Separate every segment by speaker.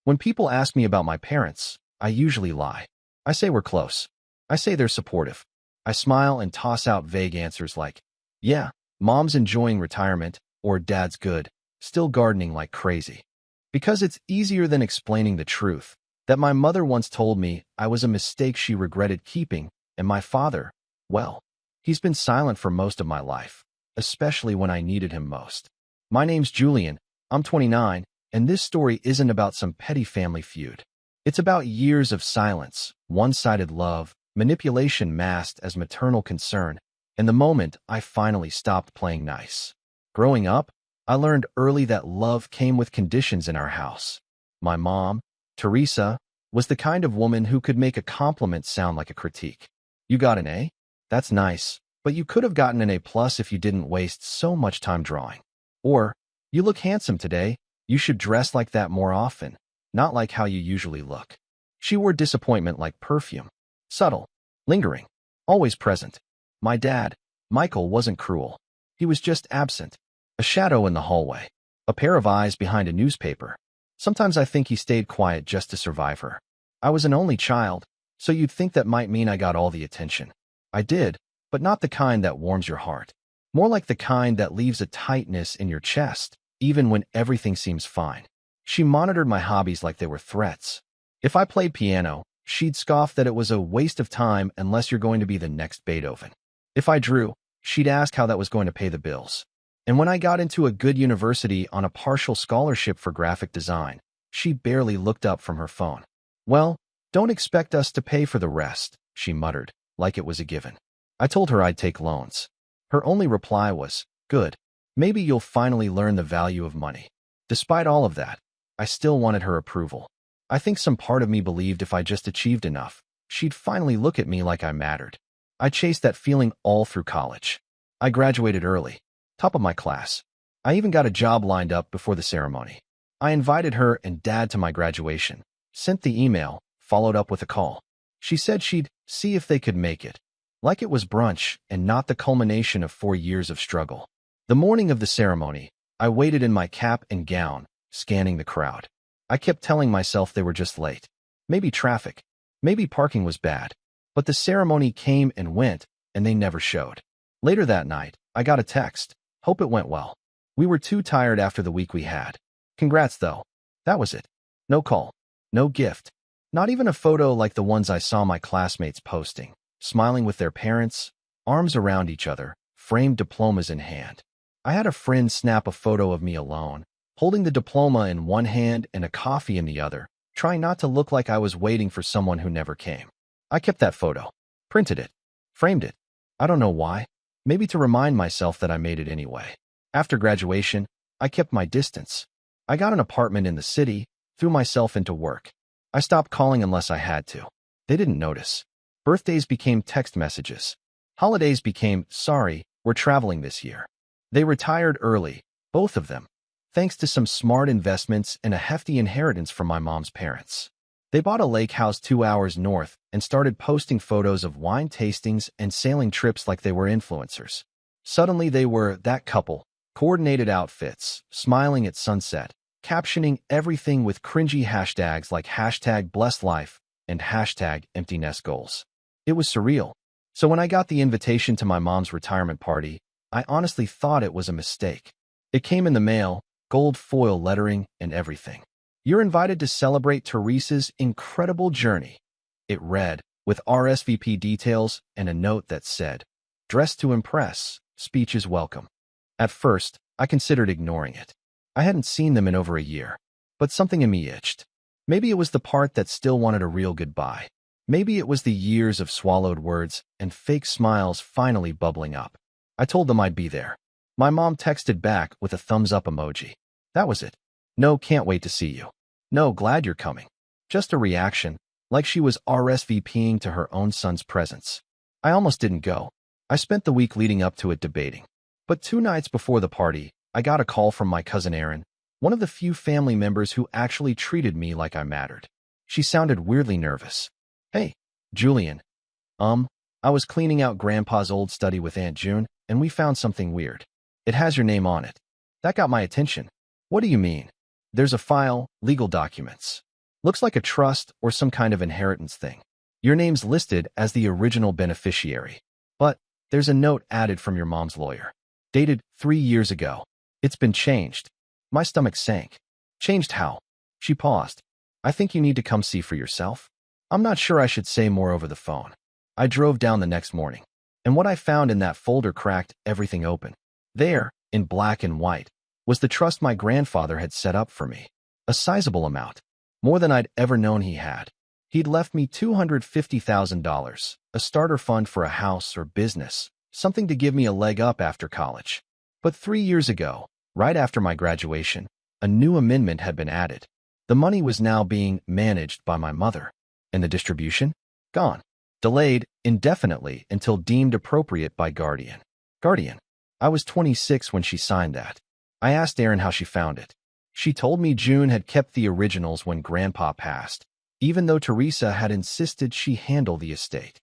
Speaker 1: When people ask me about my parents, I usually lie. I say we're close. I say they're supportive. I smile and toss out vague answers like, yeah, mom's enjoying retirement, or dad's good, still gardening like crazy. Because it's easier than explaining the truth, that my mother once told me I was a mistake she regretted keeping, and my father, well, he's been silent for most of my life, especially when I needed him most. My name's Julian, I'm 29, and this story isn't about some petty family feud. It's about years of silence, one-sided love, manipulation masked as maternal concern, and the moment I finally stopped playing nice. Growing up, I learned early that love came with conditions in our house. My mom, Teresa, was the kind of woman who could make a compliment sound like a critique. You got an A? That's nice, but you could have gotten an A+ if you didn't waste so much time drawing. Or, you look handsome today, you should dress like that more often, not like how you usually look. She wore disappointment like perfume. Subtle, lingering, always present. My dad, Michael, wasn't cruel. He was just absent. A shadow in the hallway. A pair of eyes behind a newspaper. Sometimes I think he stayed quiet just to survive her. I was an only child, so you'd think that might mean I got all the attention. I did, but not the kind that warms your heart. More like the kind that leaves a tightness in your chest, even when everything seems fine. She monitored my hobbies like they were threats. If I played piano, she'd scoff that it was a waste of time unless you're going to be the next Beethoven. If I drew, she'd ask how that was going to pay the bills. And when I got into a good university on a partial scholarship for graphic design, she barely looked up from her phone. Well, don't expect us to pay for the rest, she muttered, like it was a given. I told her I'd take loans. Her only reply was, good. Maybe you'll finally learn the value of money. Despite all of that, I still wanted her approval. I think some part of me believed if I just achieved enough, she'd finally look at me like I mattered. I chased that feeling all through college. I graduated early, top of my class. I even got a job lined up before the ceremony. I invited her and dad to my graduation, sent the email, followed up with a call. She said she'd see if they could make it. Like it was brunch and not the culmination of 4 years of struggle. The morning of the ceremony, I waited in my cap and gown, scanning the crowd. I kept telling myself they were just late. Maybe traffic. Maybe parking was bad. But the ceremony came and went, and they never showed. Later that night, I got a text. Hope it went well. We were too tired after the week we had. Congrats, though. That was it. No call. No gift. Not even a photo like the ones I saw my classmates posting, smiling with their parents, arms around each other, framed diplomas in hand. I had a friend snap a photo of me alone, holding the diploma in one hand and a coffee in the other, trying not to look like I was waiting for someone who never came. I kept that photo, printed it, framed it. I don't know why. Maybe to remind myself that I made it anyway. After graduation, I kept my distance. I got an apartment in the city, threw myself into work. I stopped calling unless I had to. They didn't notice. Birthdays became text messages. Holidays became, sorry, we're traveling this year. They retired early, both of them, thanks to some smart investments and a hefty inheritance from my mom's parents. They bought a lake house 2 hours north and started posting photos of wine tastings and sailing trips like they were influencers. Suddenly they were that couple, coordinated outfits, smiling at sunset, captioning everything with cringy hashtags like #BlessLife and #EmptyNestGoals. It was surreal. So when I got the invitation to my mom's retirement party, I honestly thought it was a mistake. It came in the mail, gold foil lettering and everything. You're invited to celebrate Teresa's incredible journey. It read, with RSVP details and a note that said, dress to impress, speech is welcome. At first, I considered ignoring it. I hadn't seen them in over a year, but something in me itched. Maybe it was the part that still wanted a real goodbye. Maybe it was the years of swallowed words and fake smiles finally bubbling up. I told them I'd be there. My mom texted back with a thumbs up emoji. That was it. No, can't wait to see you. No, glad you're coming. Just a reaction, like she was RSVPing to her own son's presence. I almost didn't go. I spent the week leading up to it debating. But 2 nights before the party, I got a call from my cousin Erin, one of the few family members who actually treated me like I mattered. She sounded weirdly nervous. Hey, Julian. I was cleaning out Grandpa's old study with Aunt June, and we found something weird. It has your name on it. That got my attention. What do you mean? There's a file, legal documents. Looks like a trust or some kind of inheritance thing. Your name's listed as the original beneficiary. But there's a note added from your mom's lawyer. Dated 3 years ago. It's been changed. My stomach sank. Changed how? She paused. I think you need to come see for yourself. I'm not sure I should say more over the phone. I drove down the next morning, and what I found in that folder cracked everything open. There, in black and white, was the trust my grandfather had set up for me. A sizable amount. More than I'd ever known he had. He'd left me $250,000, a starter fund for a house or business, something to give me a leg up after college. But 3 years ago, right after my graduation, a new amendment had been added. The money was now being managed by my mother, and the distribution? Gone. Delayed indefinitely until deemed appropriate by guardian. Guardian. I was 26 when she signed that. I asked Erin how she found it. She told me June had kept the originals when Grandpa passed, even though Teresa had insisted she handle the estate.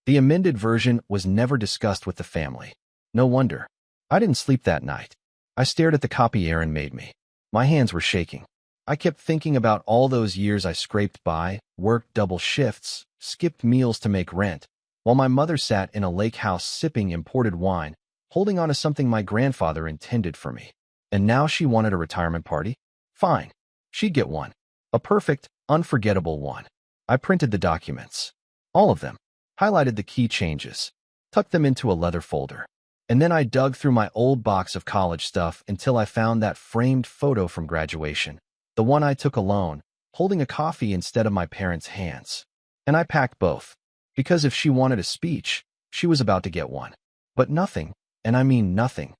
Speaker 1: The amended version was never discussed with the family. No wonder. I didn't sleep that night. I stared at the copy Erin made me. My hands were shaking. I kept thinking about all those years I scraped by, worked double shifts, skipped meals to make rent, while my mother sat in a lake house sipping imported wine, holding on to something my grandfather intended for me. And now she wanted a retirement party? Fine. She'd get one. A perfect, unforgettable one. I printed the documents. All of them. Highlighted the key changes. Tucked them into a leather folder. And then I dug through my old box of college stuff until I found that framed photo from graduation. The one I took alone, holding a coffee instead of my parents' hands. And I packed both. Because if she wanted a speech, she was about to get one. But nothing, and I mean nothing,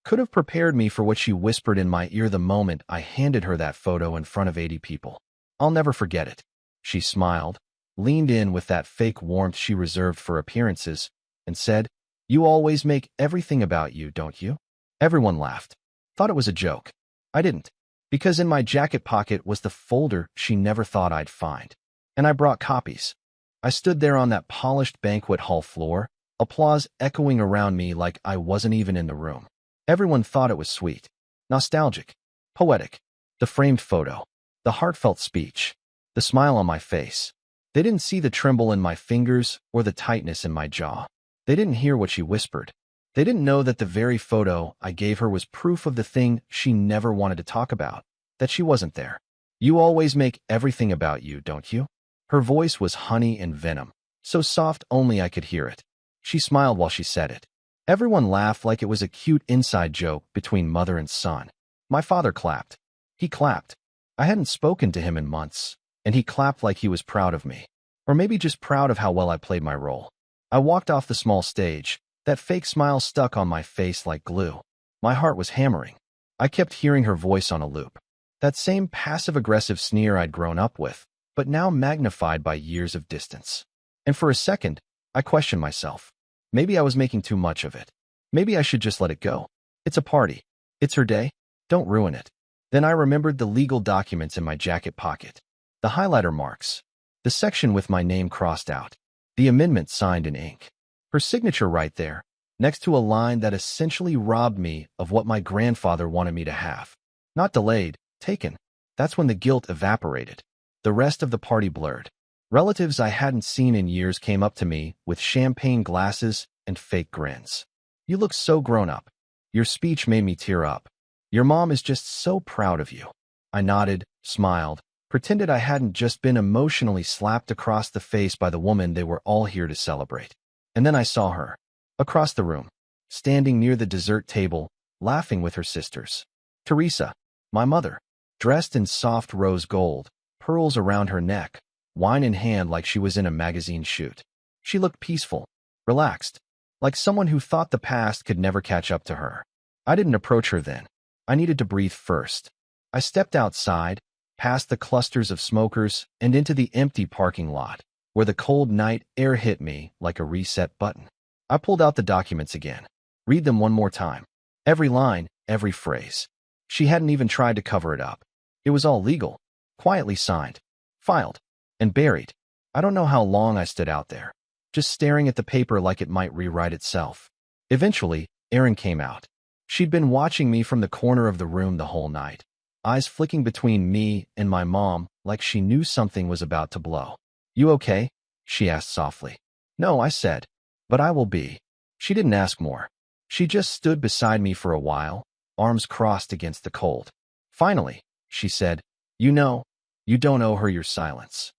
Speaker 1: could have prepared me for what she whispered in my ear the moment I handed her that photo in front of 80 people. I'll never forget it. She smiled, leaned in with that fake warmth she reserved for appearances, and said, "You always make everything about you, don't you?" Everyone laughed. Thought it was a joke. I didn't. Because in my jacket pocket was the folder she never thought I'd find. And I brought copies. I stood there on that polished banquet hall floor, applause echoing around me like I wasn't even in the room. Everyone thought it was sweet, nostalgic, poetic. The framed photo, the heartfelt speech, the smile on my face. They didn't see the tremble in my fingers or the tightness in my jaw. They didn't hear what she whispered. They didn't know that the very photo I gave her was proof of the thing she never wanted to talk about, that she wasn't there. You always make everything about you, don't you? Her voice was honey and venom, so soft only I could hear it. She smiled while she said it. Everyone laughed like it was a cute inside joke between mother and son. My father clapped. He clapped. I hadn't spoken to him in months, and he clapped like he was proud of me. Or maybe just proud of how well I played my role. I walked off the small stage, that fake smile stuck on my face like glue. My heart was hammering. I kept hearing her voice on a loop. That same passive-aggressive sneer I'd grown up with, but now magnified by years of distance. And for a second, I questioned myself. Maybe I was making too much of it. Maybe I should just let it go. It's a party. It's her day. Don't ruin it. Then I remembered the legal documents in my jacket pocket. The highlighter marks. The section with my name crossed out. The amendment signed in ink. Her signature right there, next to a line that essentially robbed me of what my grandfather wanted me to have. Not delayed, taken. That's when the guilt evaporated. The rest of the party blurred. Relatives I hadn't seen in years came up to me with champagne glasses and fake grins. You look so grown up. Your speech made me tear up. Your mom is just so proud of you. I nodded, smiled, pretended I hadn't just been emotionally slapped across the face by the woman they were all here to celebrate. And then I saw her, across the room, standing near the dessert table, laughing with her sisters. Teresa, my mother, dressed in soft rose gold, pearls around her neck, wine in hand like she was in a magazine shoot. She looked peaceful, relaxed, like someone who thought the past could never catch up to her. I didn't approach her then. I needed to breathe first. I stepped outside, past the clusters of smokers, and into the empty parking lot, where the cold night air hit me like a reset button. I pulled out the documents again. Read them one more time. Every line, every phrase. She hadn't even tried to cover it up. It was all legal, quietly signed, filed, and buried. I don't know how long I stood out there, just staring at the paper like it might rewrite itself. Eventually, Erin came out. She'd been watching me from the corner of the room the whole night, eyes flicking between me and my mom like she knew something was about to blow. "You okay?" she asked softly. "No," I said, "but I will be." She didn't ask more. She just stood beside me for a while, arms crossed against the cold. Finally, she said, "You know, you don't owe her your silence."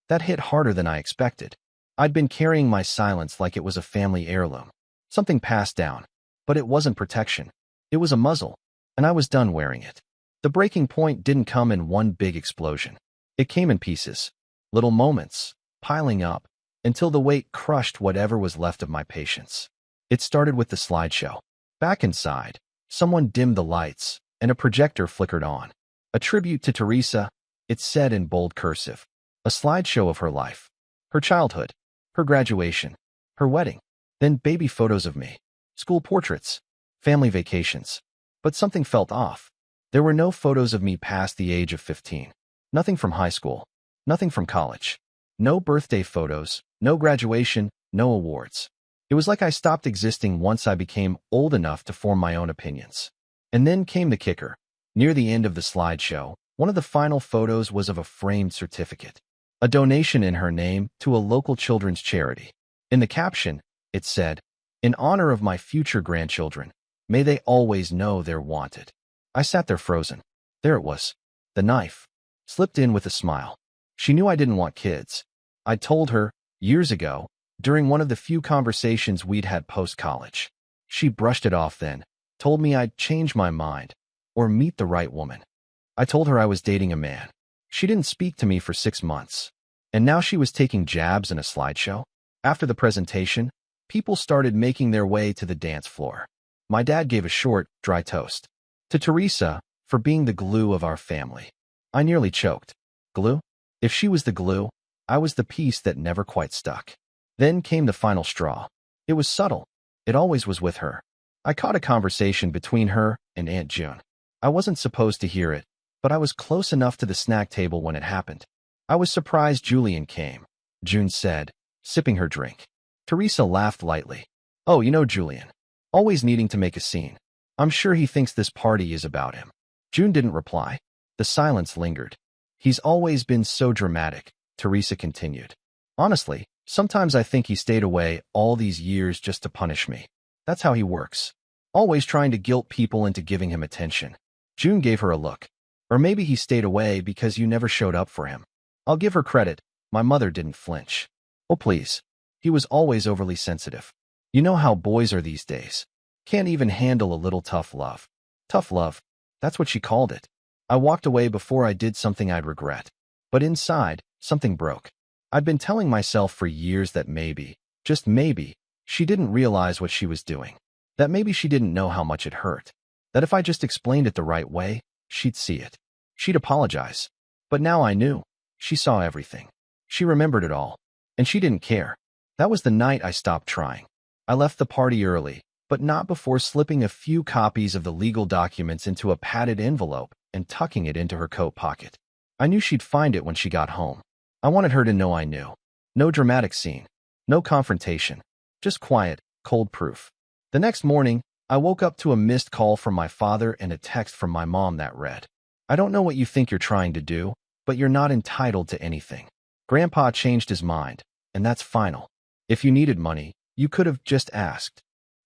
Speaker 1: That hit harder than I expected. I'd been carrying my silence like it was a family heirloom, something passed down. But it wasn't protection. It was a muzzle, and I was done wearing it. The breaking point didn't come in one big explosion. It came in pieces, little moments, piling up, until the weight crushed whatever was left of my patience. It started with the slideshow. Back inside, someone dimmed the lights, and a projector flickered on. A tribute to Teresa, it said in bold cursive. A slideshow of her life, her childhood, her graduation, her wedding, then baby photos of me, school portraits, family vacations. But something felt off. There were no photos of me past the age of 15. Nothing from high school. Nothing from college. No birthday photos, no graduation, no awards. It was like I stopped existing once I became old enough to form my own opinions. And then came the kicker. Near the end of the slideshow, one of the final photos was of a framed certificate. A donation in her name to a local children's charity. In the caption, it said, "In honor of my future grandchildren, may they always know they're wanted." I sat there frozen. There it was. The knife. Slipped in with a smile. She knew I didn't want kids. I told her, years ago, during one of the few conversations we'd had post-college. She brushed it off then, told me I'd change my mind, or meet the right woman. I told her I was dating a man. She didn't speak to me for 6 months. And now she was taking jabs in a slideshow? After the presentation, people started making their way to the dance floor. My dad gave a short, dry toast. To Teresa, for being the glue of our family. I nearly choked. Glue? If she was the glue, I was the piece that never quite stuck. Then came the final straw. It was subtle. It always was with her. I caught a conversation between her and Aunt June. I wasn't supposed to hear it, but I was close enough to the snack table when it happened. "I was surprised Julian came," June said, sipping her drink. Teresa laughed lightly. "Oh, you know Julian. Always needing to make a scene. I'm sure he thinks this party is about him." June didn't reply. The silence lingered. "He's always been so dramatic," Teresa continued. "Honestly, sometimes I think he stayed away all these years just to punish me. That's how he works. Always trying to guilt people into giving him attention." June gave her a look. "Or maybe he stayed away because you never showed up for him." I'll give her credit. My mother didn't flinch. "Oh, please." He was always overly sensitive. You know how boys are these days. Can't even handle a little tough love. Tough love. That's what she called it. I walked away before I did something I'd regret. But inside, something broke. I'd been telling myself for years that maybe, just maybe, she didn't realize what she was doing. That maybe she didn't know how much it hurt. That if I just explained it the right way, she'd see it. She'd apologize. But now I knew. She saw everything. She remembered it all. And she didn't care. That was the night I stopped trying. I left the party early, but not before slipping a few copies of the legal documents into a padded envelope and tucking it into her coat pocket. I knew she'd find it when she got home. I wanted her to know I knew. No dramatic scene. No confrontation. Just quiet, cold proof. The next morning, I woke up to a missed call from my father and a text from my mom that read, "I don't know what you think you're trying to do, but you're not entitled to anything. Grandpa changed his mind, and that's final. If you needed money, you could have just asked."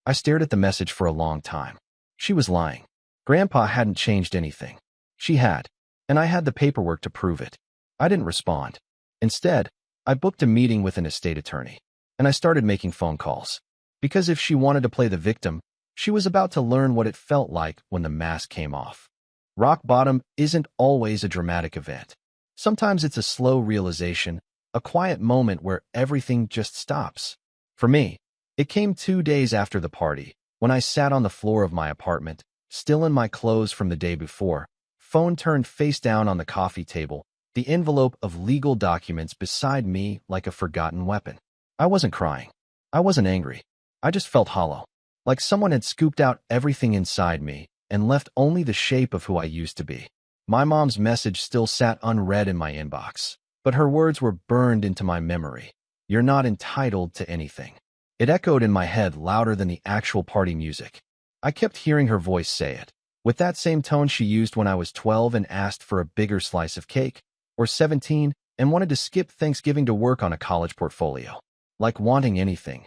Speaker 1: I stared at the message for a long time. She was lying. Grandpa hadn't changed anything. She had, and I had the paperwork to prove it. I didn't respond. Instead, I booked a meeting with an estate attorney, and I started making phone calls. Because if she wanted to play the victim, she was about to learn what it felt like when the mask came off. Rock bottom isn't always a dramatic event. Sometimes it's a slow realization, a quiet moment where everything just stops. For me, it came 2 days after the party, when I sat on the floor of my apartment, still in my clothes from the day before, phone turned face down on the coffee table, the envelope of legal documents beside me like a forgotten weapon. I wasn't crying. I wasn't angry. I just felt hollow, like someone had scooped out everything inside me and left only the shape of who I used to be. My mom's message still sat unread in my inbox, but her words were burned into my memory. "You're not entitled to anything." It echoed in my head louder than the actual party music. I kept hearing her voice say it, with that same tone she used when I was 12 and asked for a bigger slice of cake, or 17 and wanted to skip Thanksgiving to work on a college portfolio. Like wanting anything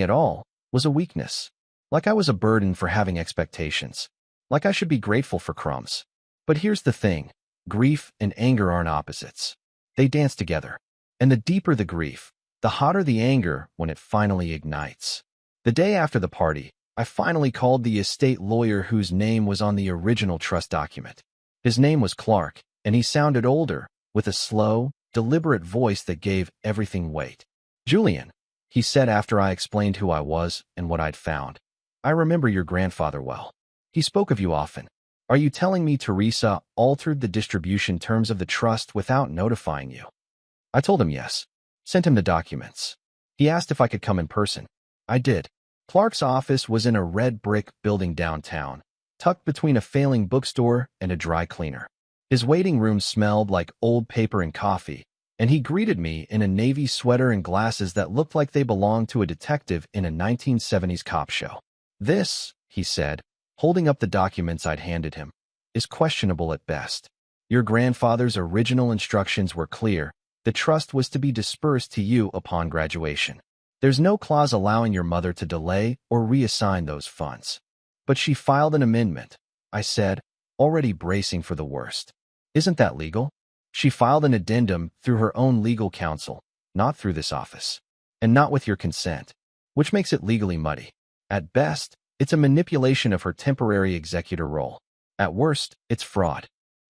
Speaker 1: at all, was a weakness. Like I was a burden for having expectations. Like I should be grateful for crumbs. But here's the thing. Grief and anger aren't opposites. They dance together. And the deeper the grief, the hotter the anger when it finally ignites. The day after the party, I finally called the estate lawyer whose name was on the original trust document. His name was Clark, and he sounded older, with a slow, deliberate voice that gave everything weight. "Julian," he said after I explained who I was and what I'd found. "I remember your grandfather well. He spoke of you often. Are you telling me Teresa altered the distribution terms of the trust without notifying you?" I told him yes. Sent him the documents. He asked if I could come in person. I did. Clark's office was in a red brick building downtown, tucked between a failing bookstore and a dry cleaner. His waiting room smelled like old paper and coffee, and he greeted me in a navy sweater and glasses that looked like they belonged to a detective in a 1970s cop show. "This," he said, holding up the documents I'd handed him, "is questionable at best. Your grandfather's original instructions were clear. The trust was to be dispersed to you upon graduation. There's no clause allowing your mother to delay or reassign those funds." "But she filed an amendment," I said, already bracing for the worst. "Isn't that legal?" "She filed an addendum through her own legal counsel, not through this office. And not with your consent, which makes it legally muddy. At best, it's a manipulation of her temporary executor role. At worst, it's fraud."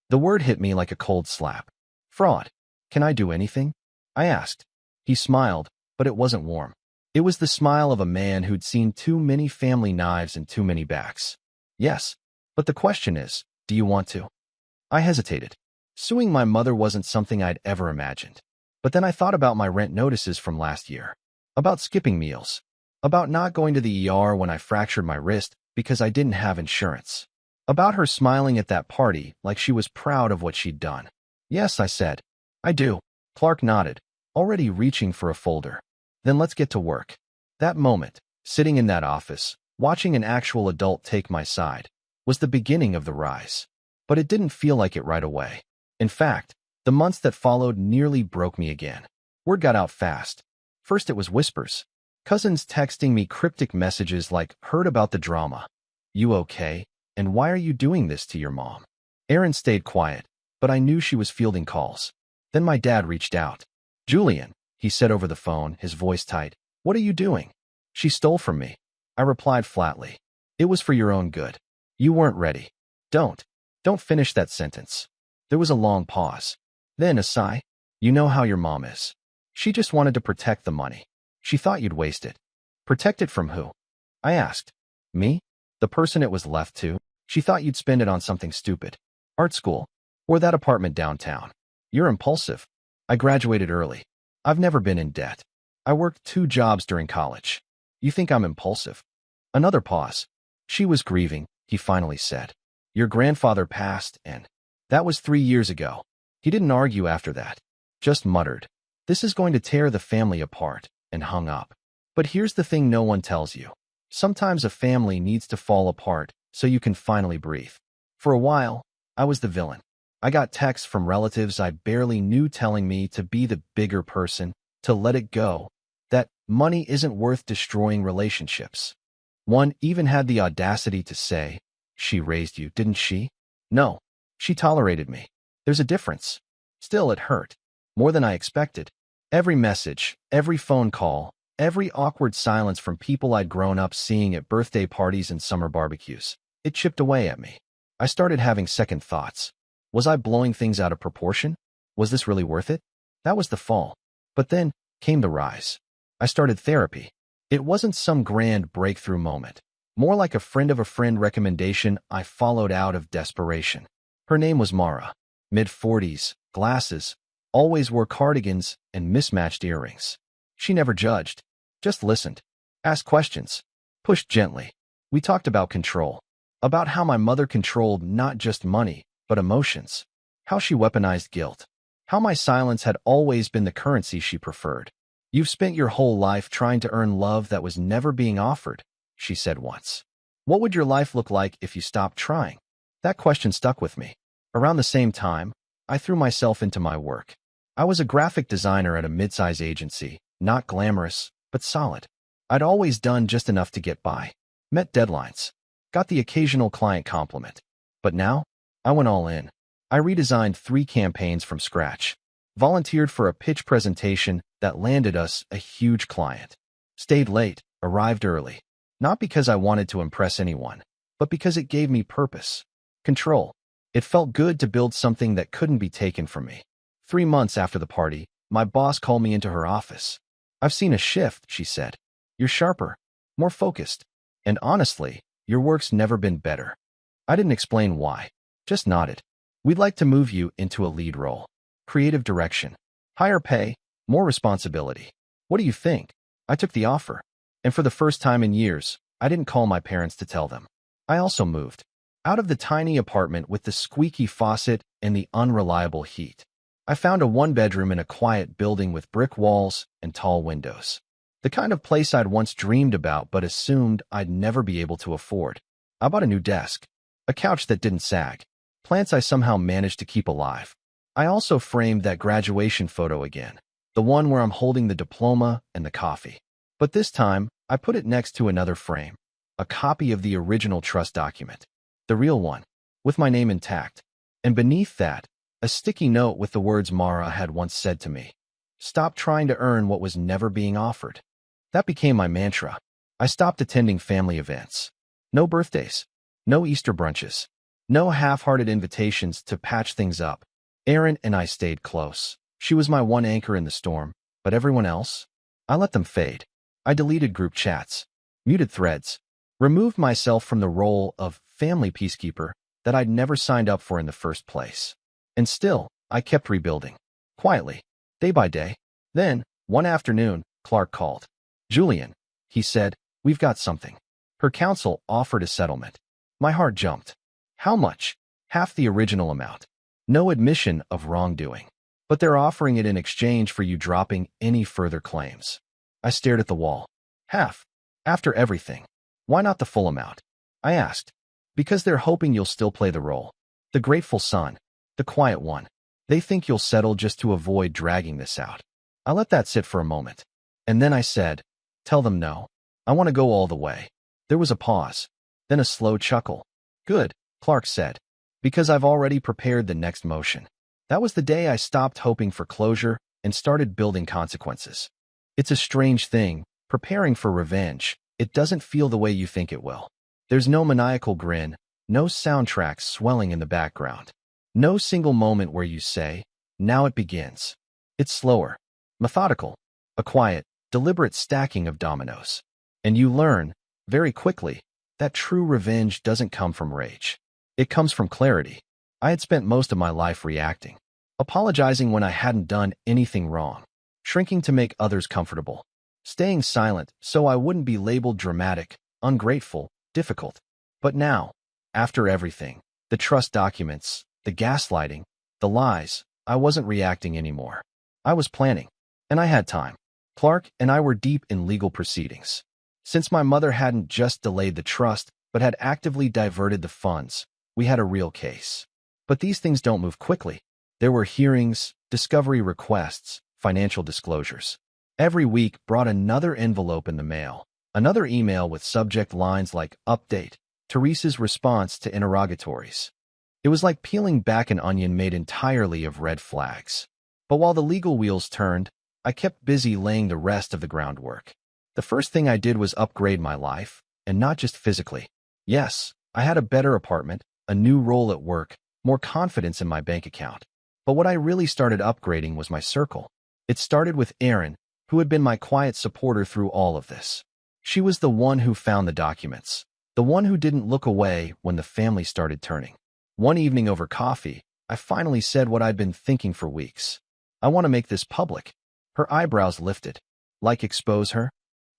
Speaker 1: The word hit me like a cold slap. Fraud. "Can I do anything?" I asked. He smiled, but it wasn't warm. It was the smile of a man who'd seen too many family knives and too many backs. "Yes, but the question is, do you want to?" I hesitated. Suing my mother wasn't something I'd ever imagined. But then I thought about my rent notices from last year. About skipping meals. About not going to the ER when I fractured my wrist because I didn't have insurance. About her smiling at that party like she was proud of what she'd done. "Yes," I said. "I do." Clark nodded, already reaching for a folder. "Then let's get to work." That moment, sitting in that office, watching an actual adult take my side, was the beginning of the rise. But it didn't feel like it right away. In fact, the months that followed nearly broke me again. Word got out fast. First it was whispers. Cousins texting me cryptic messages like, "Heard about the drama. You okay? And why are you doing this to your mom?" Erin stayed quiet, but I knew she was fielding calls. Then my dad reached out. "Julian," he said over the phone, his voice tight, "what are you doing?" "She stole from me." I replied flatly. "It was for your own good. You weren't ready." Don't finish that sentence." There was a long pause. Then a sigh. "You know how your mom is. She just wanted to protect the money. She thought you'd waste it." "Protect it from who?" I asked. "Me? The person it was left to. She thought you'd spend it on something stupid. Art school. Or that apartment downtown. You're impulsive. I graduated early. I've never been in debt. I worked 2 jobs during college. You think I'm impulsive?" Another pause. "She was grieving," he finally said. "Your grandfather passed, and that was 3 years ago." He didn't argue after that. Just muttered, "This is going to tear the family apart," and hung up. But here's the thing no one tells you. Sometimes a family needs to fall apart so you can finally breathe. For a while, I was the villain. I got texts from relatives I barely knew telling me to be the bigger person, to let it go, that money isn't worth destroying relationships. One even had the audacity to say, "She raised you, didn't she?" No, she tolerated me. There's a difference. Still, it hurt. More than I expected. Every message, every phone call, every awkward silence from people I'd grown up seeing at birthday parties and summer barbecues. It chipped away at me. I started having second thoughts. Was I blowing things out of proportion? Was this really worth it? That was the fall. But then came the rise. I started therapy. It wasn't some grand breakthrough moment. More like a friend of a friend recommendation I followed out of desperation. Her name was Mara. Mid-40s, glasses, always wore cardigans and mismatched earrings. She never judged. Just listened. Asked questions. Pushed gently. We talked about control. About how my mother controlled not just money, but emotions. How she weaponized guilt. How my silence had always been the currency she preferred. "You've spent your whole life trying to earn love that was never being offered," she said once. "What would your life look like if you stopped trying?" That question stuck with me. Around the same time, I threw myself into my work. I was a graphic designer at a mid-size agency, not glamorous, but solid. I'd always done just enough to get by. Met deadlines. Got the occasional client compliment. But now, I went all in. I redesigned 3 campaigns from scratch. Volunteered for a pitch presentation that landed us a huge client. Stayed late, arrived early. Not because I wanted to impress anyone, but because it gave me purpose. Control. It felt good to build something that couldn't be taken from me. 3 months after the party, my boss called me into her office. "I've seen a shift," she said. "You're sharper, more focused. And honestly, your work's never been better." I didn't explain why, just nodded. "We'd like to move you into a lead role. Creative direction. Higher pay, more responsibility. What do you think?" I took the offer. And for the first time in years, I didn't call my parents to tell them. I also moved. Out of the tiny apartment with the squeaky faucet and the unreliable heat. I found a 1-bedroom in a quiet building with brick walls and tall windows. The kind of place I'd once dreamed about but assumed I'd never be able to afford. I bought a new desk, a couch that didn't sag, plants I somehow managed to keep alive. I also framed that graduation photo again, the one where I'm holding the diploma and the coffee. But this time, I put it next to another frame, a copy of the original trust document, the real one, with my name intact. And beneath that, a sticky note with the words Mara had once said to me: "Stop trying to earn what was never being offered." That became my mantra. I stopped attending family events. No birthdays, no Easter brunches, no half-hearted invitations to patch things up. Erin and I stayed close. She was my one anchor in the storm, but everyone else? I let them fade. I deleted group chats, muted threads, removed myself from the role of family peacekeeper that I'd never signed up for in the first place. And still, I kept rebuilding. Quietly, day by day. Then, one afternoon, Clark called. "Julian," he said, "we've got something." Her counsel offered a settlement. My heart jumped. How much? Half the original amount. No admission of wrongdoing. But they're offering it in exchange for you dropping any further claims. I stared at the wall. Half. After everything. Why not the full amount? I asked. Because they're hoping you'll still play the role. The grateful son. The quiet one. They think you'll settle just to avoid dragging this out. I let that sit for a moment. And then I said, "Tell them no. I want to go all the way." There was a pause. Then a slow chuckle. "Good," Clark said. "Because I've already prepared the next motion." That was the day I stopped hoping for closure and started building consequences. It's a strange thing, preparing for revenge. It doesn't feel the way you think it will. There's no maniacal grin, no soundtrack swelling in the background. No single moment where you say, "Now it begins." It's slower, methodical, a quiet, deliberate stacking of dominoes. And you learn, very quickly, that true revenge doesn't come from rage. It comes from clarity. I had spent most of my life reacting, apologizing when I hadn't done anything wrong, shrinking to make others comfortable, staying silent so I wouldn't be labeled dramatic, ungrateful, difficult. But now, after everything, the trust documents, the gaslighting, the lies, I wasn't reacting anymore. I was planning, and I had time. Clark and I were deep in legal proceedings. Since my mother hadn't just delayed the trust, but had actively diverted the funds, we had a real case. But these things don't move quickly. There were hearings, discovery requests, financial disclosures. Every week brought another envelope in the mail, another email with subject lines like "Update," Teresa's response to interrogatories. It was like peeling back an onion made entirely of red flags. But while the legal wheels turned, I kept busy laying the rest of the groundwork. The first thing I did was upgrade my life, and not just physically. Yes, I had a better apartment, a new role at work, more confidence in my bank account. But what I really started upgrading was my circle. It started with Erin, who had been my quiet supporter through all of this. She was the one who found the documents, the one who didn't look away when the family started turning. One evening over coffee, I finally said what I'd been thinking for weeks. "I want to make this public." Her eyebrows lifted. "Like expose her?"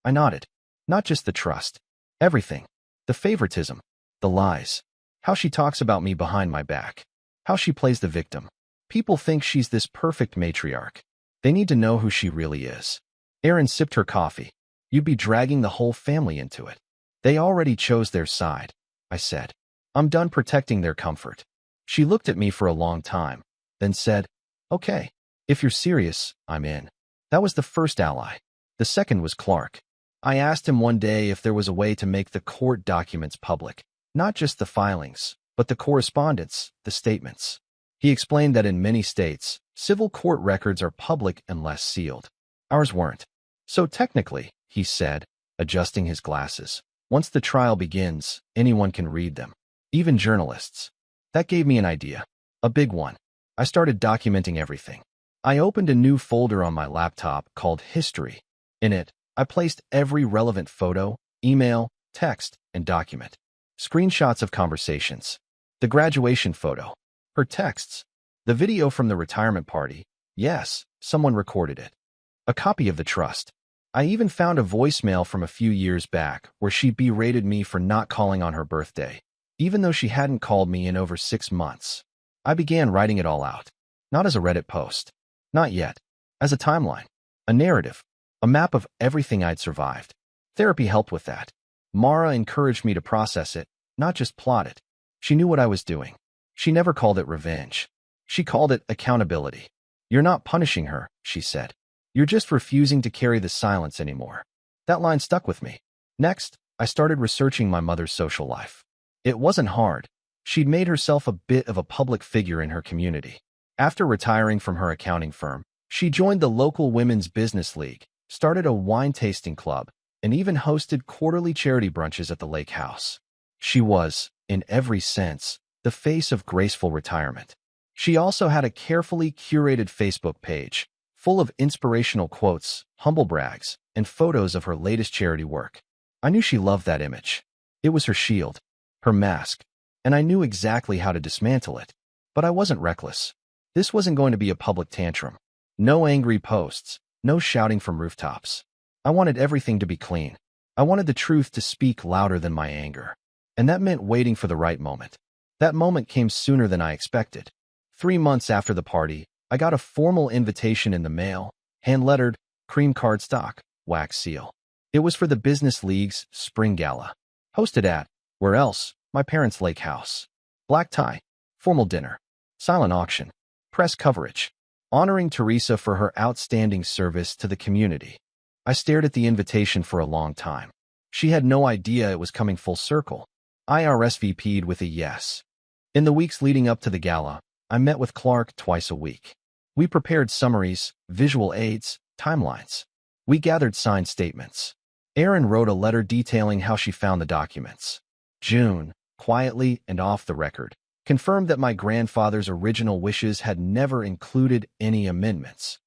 Speaker 1: I nodded. "Not just the trust. Everything. The favoritism. The lies. How she talks about me behind my back. How she plays the victim. People think she's this perfect matriarch. They need to know who she really is." Erin sipped her coffee. "You'd be dragging the whole family into it." "They already chose their side," I said. "I'm done protecting their comfort." She looked at me for a long time. then said, "Okay, if you're serious, I'm in." That was the first ally. The second was Clark. I asked him one day if there was a way to make the court documents public, not just the filings, but the correspondence, the statements. He explained that in many states, civil court records are public unless sealed. Ours weren't. So technically, he said, adjusting his glasses, once the trial begins, anyone can read them, even journalists. That gave me an idea, a big one. I started documenting everything. I opened a new folder on my laptop called History. In it, I placed every relevant photo, email, text, and document. Screenshots of conversations. The graduation photo. Her texts. The video from the retirement party. Yes, someone recorded it. A copy of the trust. I even found a voicemail from a few years back where she berated me for not calling on her birthday, even though she hadn't called me in over 6 months. I began writing it all out. Not as a Reddit post. Not yet. As a timeline. A narrative. A map of everything I'd survived. Therapy helped with that. Mara encouraged me to process it, not just plot it. She knew what I was doing. She never called it revenge. She called it accountability. "You're not punishing her," she said. "You're just refusing to carry the silence anymore." That line stuck with me. Next, I started researching my mother's social life. It wasn't hard. She'd made herself a bit of a public figure in her community. After retiring from her accounting firm, she joined the local women's business league, started a wine tasting club, and even hosted quarterly charity brunches at the lake house. She was, in every sense, the face of graceful retirement. She also had a carefully curated Facebook page, full of inspirational quotes, humble brags, and photos of her latest charity work. I knew she loved that image. It was her shield, her mask, and I knew exactly how to dismantle it. But I wasn't reckless. This wasn't going to be a public tantrum. No angry posts, no shouting from rooftops. I wanted everything to be clean. I wanted the truth to speak louder than my anger. And that meant waiting for the right moment. That moment came sooner than I expected. 3 months after the party, I got a formal invitation in the mail, hand-lettered, cream cardstock, wax seal. It was for the Business League's Spring Gala, hosted at, where else, my parents' lake house. Black tie, formal dinner, silent auction, press coverage, honoring Teresa for her outstanding service to the community. I stared at the invitation for a long time. She had no idea it was coming full circle. I RSVP'd with a yes. In the weeks leading up to the gala, I met with Clark twice a week. We prepared summaries, visual aids, timelines. We gathered signed statements. Erin wrote a letter detailing how she found the documents. June, quietly and off the record, confirmed that my grandfather's original wishes had never included any amendments.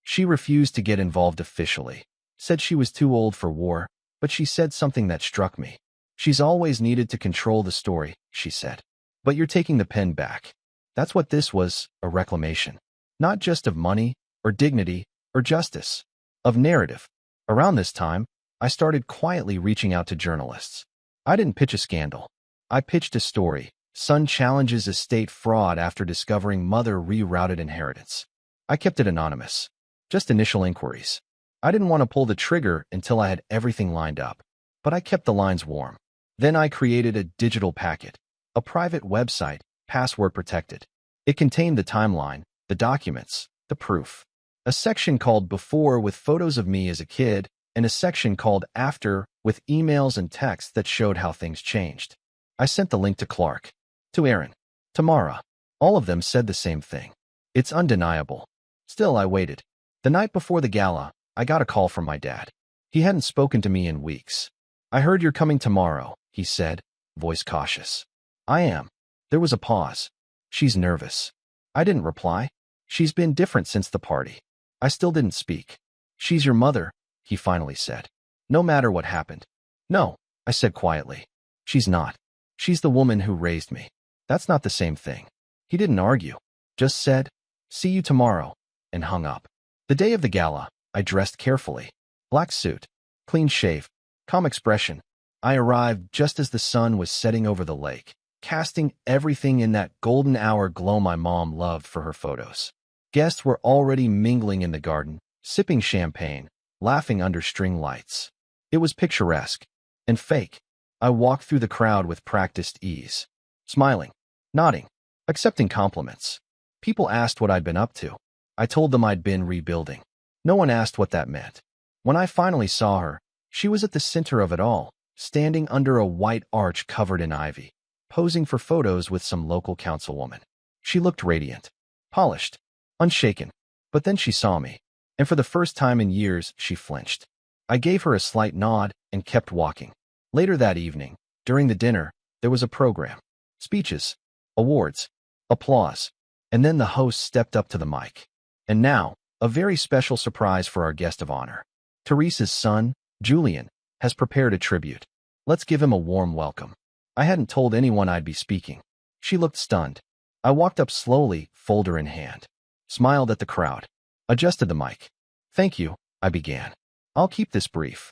Speaker 1: She refused to get involved officially, said she was too old for war, but she said something that struck me. "She's always needed to control the story," she said. "But you're taking the pen back." That's what this was, a reclamation. Not just of money, or dignity, or justice. Of narrative. Around this time, I started quietly reaching out to journalists. I didn't pitch a scandal. I pitched a story. Son challenges estate fraud after discovering mother rerouted inheritance. I kept it anonymous. Just initial inquiries. I didn't want to pull the trigger until I had everything lined up. But I kept the lines warm. Then I created a digital packet. A private website, password protected. It contained the timeline, the documents, the proof. A section called Before with photos of me as a kid, and a section called After with emails and texts that showed how things changed. I sent the link to Clark, to Erin, to Mara. All of them said the same thing. It's undeniable. Still, I waited. The night before the gala, I got a call from my dad. He hadn't spoken to me in weeks. "I heard you're coming tomorrow," he said, voice cautious. "I am." There was a pause. "She's nervous." I didn't reply. "She's been different since the party." I still didn't speak. "She's your mother," he finally said. "No matter what happened." "No," I said quietly. "She's not. She's the woman who raised me." "That's not the same thing." He didn't argue. Just said, "See you tomorrow," and hung up. The day of the gala, I dressed carefully. Black suit, clean shave, calm expression. I arrived just as the sun was setting over the lake, casting everything in that golden hour glow my mom loved for her photos. Guests were already mingling in the garden, sipping champagne, laughing under string lights. It was picturesque and fake. I walked through the crowd with practiced ease, smiling, nodding, accepting compliments. People asked what I'd been up to. I told them I'd been rebuilding. No one asked what that meant. When I finally saw her, she was at the center of it all, standing under a white arch covered in ivy, posing for photos with some local councilwoman. She looked radiant, polished, unshaken. But then she saw me, and for the first time in years, she flinched. I gave her a slight nod and kept walking. Later that evening, during the dinner, there was a program. Speeches, awards, applause, and then the host stepped up to the mic. And now, a very special surprise for our guest of honor. Teresa's son, Julian, has prepared a tribute. Let's give him a warm welcome. I hadn't told anyone I'd be speaking. She looked stunned. I walked up slowly, folder in hand, smiled at the crowd, adjusted the mic. Thank you, I began. I'll keep this brief.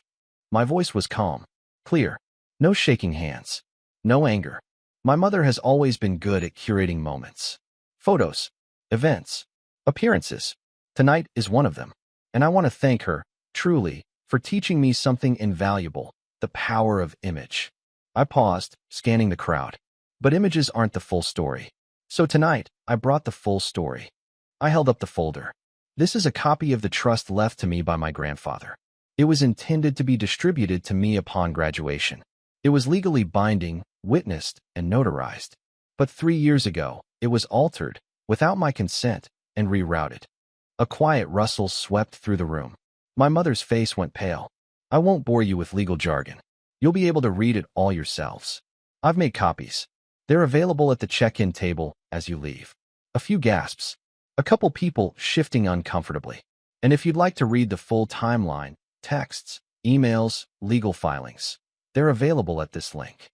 Speaker 1: My voice was calm, clear, no shaking hands, no anger. My mother has always been good at curating moments. Photos, events, appearances. Tonight is one of them. And I want to thank her, truly, for teaching me something invaluable, the power of image. I paused, scanning the crowd. But images aren't the full story. So tonight, I brought the full story. I held up the folder. This is a copy of the trust left to me by my grandfather. It was intended to be distributed to me upon graduation. It was legally binding, witnessed, and notarized. But 3 years ago, it was altered, without my consent, and rerouted. A quiet rustle swept through the room. My mother's face went pale. I won't bore you with legal jargon. You'll be able to read it all yourselves. I've made copies. They're available at the check-in table as you leave. A few gasps. A couple people shifting uncomfortably. And if you'd like to read the full timeline, texts, emails, legal filings, they're available at this link.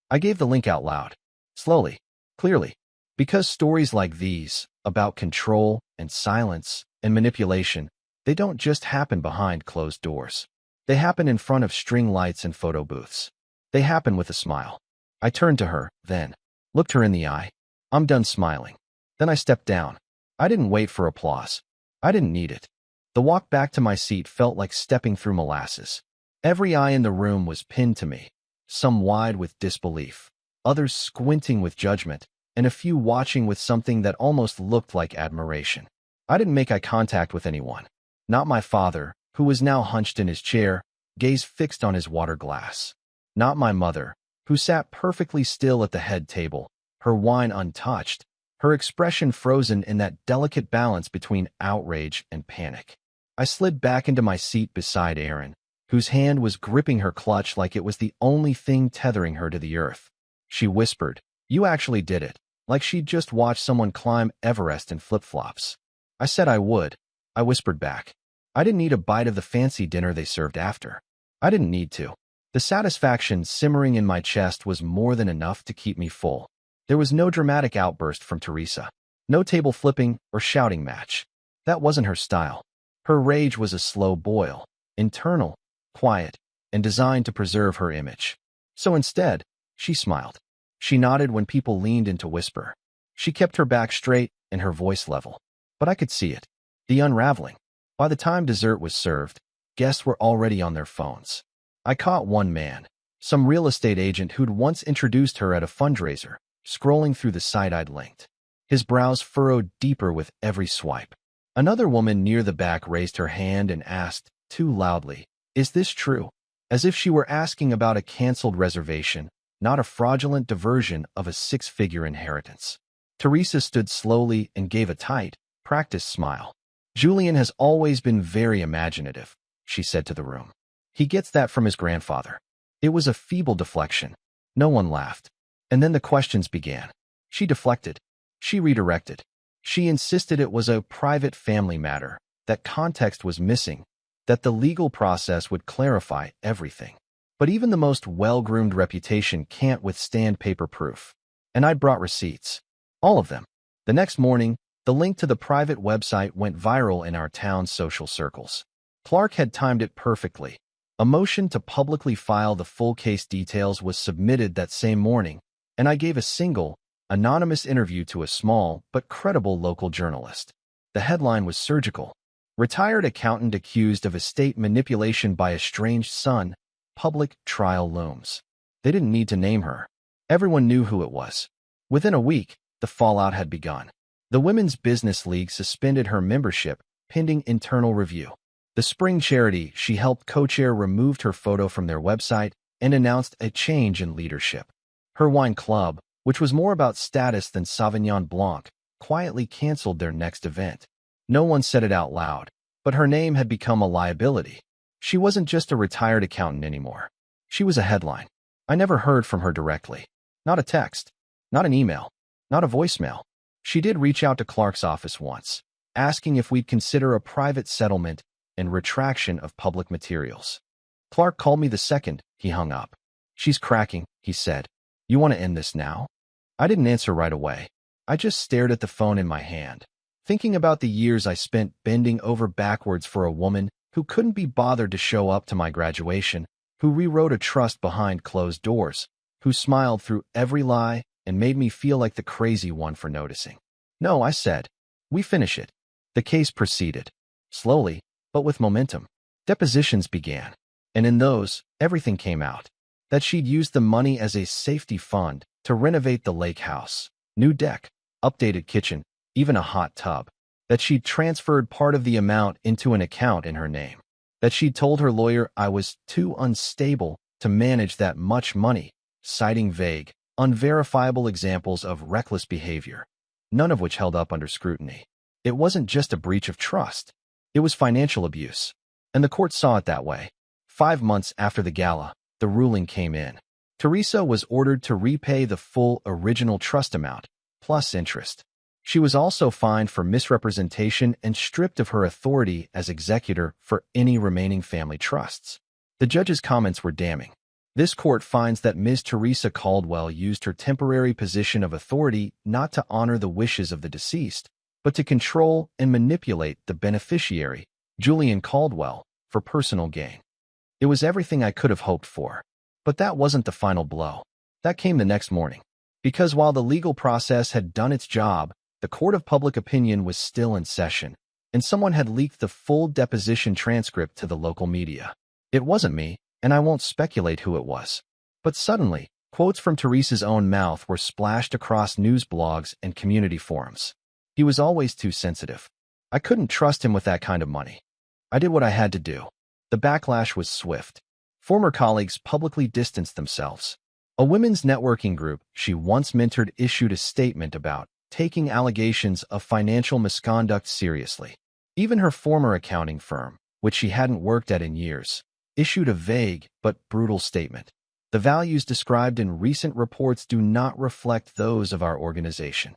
Speaker 1: I gave the link out loud, slowly, clearly, because stories like these, about control and silence and manipulation, they don't just happen behind closed doors. They happen in front of string lights and photo booths. They happen with a smile. I turned to her, then, looked her in the eye. I'm done smiling. Then I stepped down. I didn't wait for applause. I didn't need it. The walk back to my seat felt like stepping through molasses. Every eye in the room was pinned to me, some wide with disbelief, others squinting with judgment, and a few watching with something that almost looked like admiration. I didn't make eye contact with anyone. Not my father, who was now hunched in his chair, gaze fixed on his water glass. Not my mother, who sat perfectly still at the head table, her wine untouched, her expression frozen in that delicate balance between outrage and panic. I slid back into my seat beside Erin, whose hand was gripping her clutch like it was the only thing tethering her to the earth. She whispered, "You actually did it," like she'd just watched someone climb Everest in flip-flops. I said I would. I whispered back. I didn't need a bite of the fancy dinner they served after. I didn't need to. The satisfaction simmering in my chest was more than enough to keep me full. There was no dramatic outburst from Teresa. No table flipping or shouting match. That wasn't her style. Her rage was a slow boil, internal, quiet, and designed to preserve her image. So instead, she smiled. She nodded when people leaned in to whisper. She kept her back straight and her voice level. But I could see it. The unraveling. By the time dessert was served, guests were already on their phones. I caught one man, some real estate agent who'd once introduced her at a fundraiser, scrolling through the site I'd linked. His brows furrowed deeper with every swipe. Another woman near the back raised her hand and asked, too loudly, "Is this true?" As if she were asking about a canceled reservation, not a fraudulent diversion of a 6-figure inheritance. Teresa stood slowly and gave a tight, practiced smile. "Julian has always been very imaginative," she said to the room. "He gets that from his grandfather." It was a feeble deflection. No one laughed. And then the questions began. She deflected. She redirected. She insisted it was a private family matter, that context was missing, that the legal process would clarify everything. But even the most well-groomed reputation can't withstand paper proof. And I'd brought receipts. All of them. The next morning, the link to the private website went viral in our town's social circles. Clark had timed it perfectly. A motion to publicly file the full case details was submitted that same morning, and I gave a single, anonymous interview to a small but credible local journalist. The headline was surgical. Retired accountant accused of estate manipulation by estranged son, public trial looms. They didn't need to name her. Everyone knew who it was. Within a week, the fallout had begun. The Women's Business League suspended her membership, pending internal review. The spring charity she helped co-chair removed her photo from their website and announced a change in leadership. Her wine club, which was more about status than Sauvignon Blanc, quietly canceled their next event. No one said it out loud, but her name had become a liability. She wasn't just a retired accountant anymore. She was a headline. I never heard from her directly. Not a text, not an email, not a voicemail. She did reach out to Clark's office once, asking if we'd consider a private settlement and retraction of public materials. Clark called me the second he hung up. "She's cracking," he said. "You want to end this now?" I didn't answer right away. I just stared at the phone in my hand, thinking about the years I spent bending over backwards for a woman who couldn't be bothered to show up to my graduation, who rewrote a trust behind closed doors, who smiled through every lie and made me feel like the crazy one for noticing. "No," I said. "We finish it." The case proceeded. Slowly, but with momentum. Depositions began, and in those, everything came out. That she'd used the money as a safety fund to renovate the lake house. New deck, updated kitchen, even a hot tub. That she'd transferred part of the amount into an account in her name. That she'd told her lawyer I was too unstable to manage that much money, citing vague, unverifiable examples of reckless behavior, none of which held up under scrutiny. It wasn't just a breach of trust. It was financial abuse, and the court saw it that way. 5 months after the gala, the ruling came in. Teresa was ordered to repay the full original trust amount, plus interest. She was also fined for misrepresentation and stripped of her authority as executor for any remaining family trusts. The judge's comments were damning. This court finds that Ms. Teresa Caldwell used her temporary position of authority not to honor the wishes of the deceased, but to control and manipulate the beneficiary, Julian Caldwell, for personal gain. It was everything I could have hoped for. But that wasn't the final blow. That came the next morning. Because while the legal process had done its job, the court of public opinion was still in session, and someone had leaked the full deposition transcript to the local media. It wasn't me, and I won't speculate who it was. But suddenly, quotes from Teresa's own mouth were splashed across news blogs and community forums. He was always too sensitive. I couldn't trust him with that kind of money. I did what I had to do. The backlash was swift. Former colleagues publicly distanced themselves. A women's networking group she once mentored issued a statement about taking allegations of financial misconduct seriously. Even her former accounting firm, which she hadn't worked at in years, issued a vague but brutal statement. The values described in recent reports do not reflect those of our organization.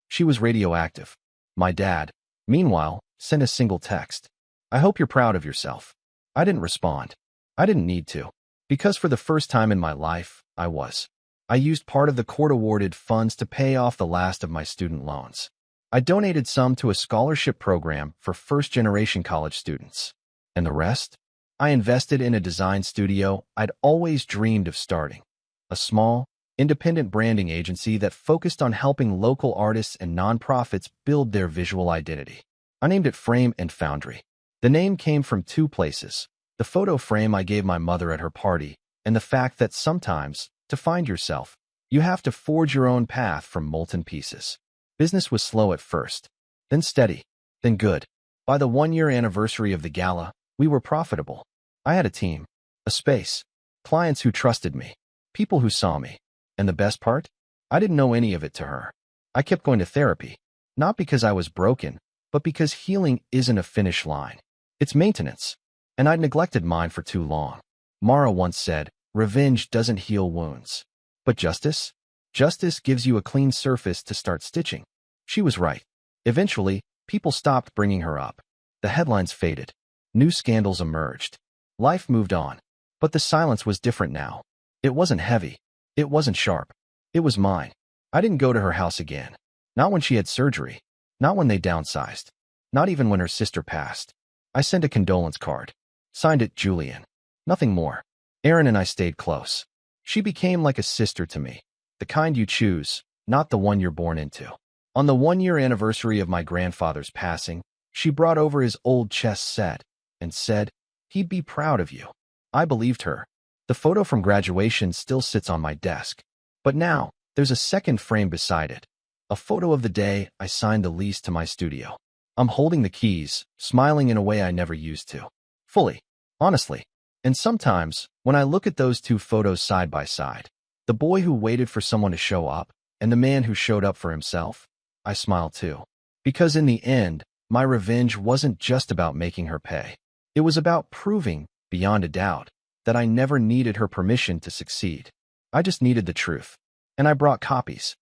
Speaker 1: She was radioactive. My dad, meanwhile, sent a single text. "I hope you're proud of yourself." I didn't respond. I didn't need to. Because for the first time in my life, I was. I used part of the court-awarded funds to pay off the last of my student loans. I donated some to a scholarship program for first-generation college students. And the rest? I invested in a design studio I'd always dreamed of starting. A small, independent branding agency that focused on helping local artists and nonprofits build their visual identity. I named it Frame and Foundry. The name came from 2 places: the photo frame I gave my mother at her party, and the fact that sometimes, to find yourself, you have to forge your own path from molten pieces. Business was slow at first, then steady, then good. By the 1-year anniversary of the gala, we were profitable. I had a team, a space, clients who trusted me, people who saw me. And the best part? I didn't know any of it to her. I kept going to therapy, not because I was broken, but because healing isn't a finish line. It's maintenance. And I'd neglected mine for too long. Mara once said, "Revenge doesn't heal wounds." But justice? Justice gives you a clean surface to start stitching. She was right. Eventually, people stopped bringing her up. The headlines faded. New scandals emerged. Life moved on. But the silence was different now. It wasn't heavy. It wasn't sharp. It was mine. I didn't go to her house again. Not when she had surgery. Not when they downsized. Not even when her sister passed. I sent a condolence card. Signed it Julian. Nothing more. Erin and I stayed close. She became like a sister to me. The kind you choose, not the one you're born into. On the 1-year anniversary of my grandfather's passing, she brought over his old chess set and said, he'd be proud of you. I believed her. The photo from graduation still sits on my desk. But now, there's a second frame beside it. A photo of the day I signed the lease to my studio. I'm holding the keys, smiling in a way I never used to. Fully. Honestly. And sometimes, when I look at those two photos side by side, the boy who waited for someone to show up, and the man who showed up for himself, I smile too. Because in the end, my revenge wasn't just about making her pay. It was about proving, beyond a doubt, that I never needed her permission to succeed. I just needed the truth. And I brought copies.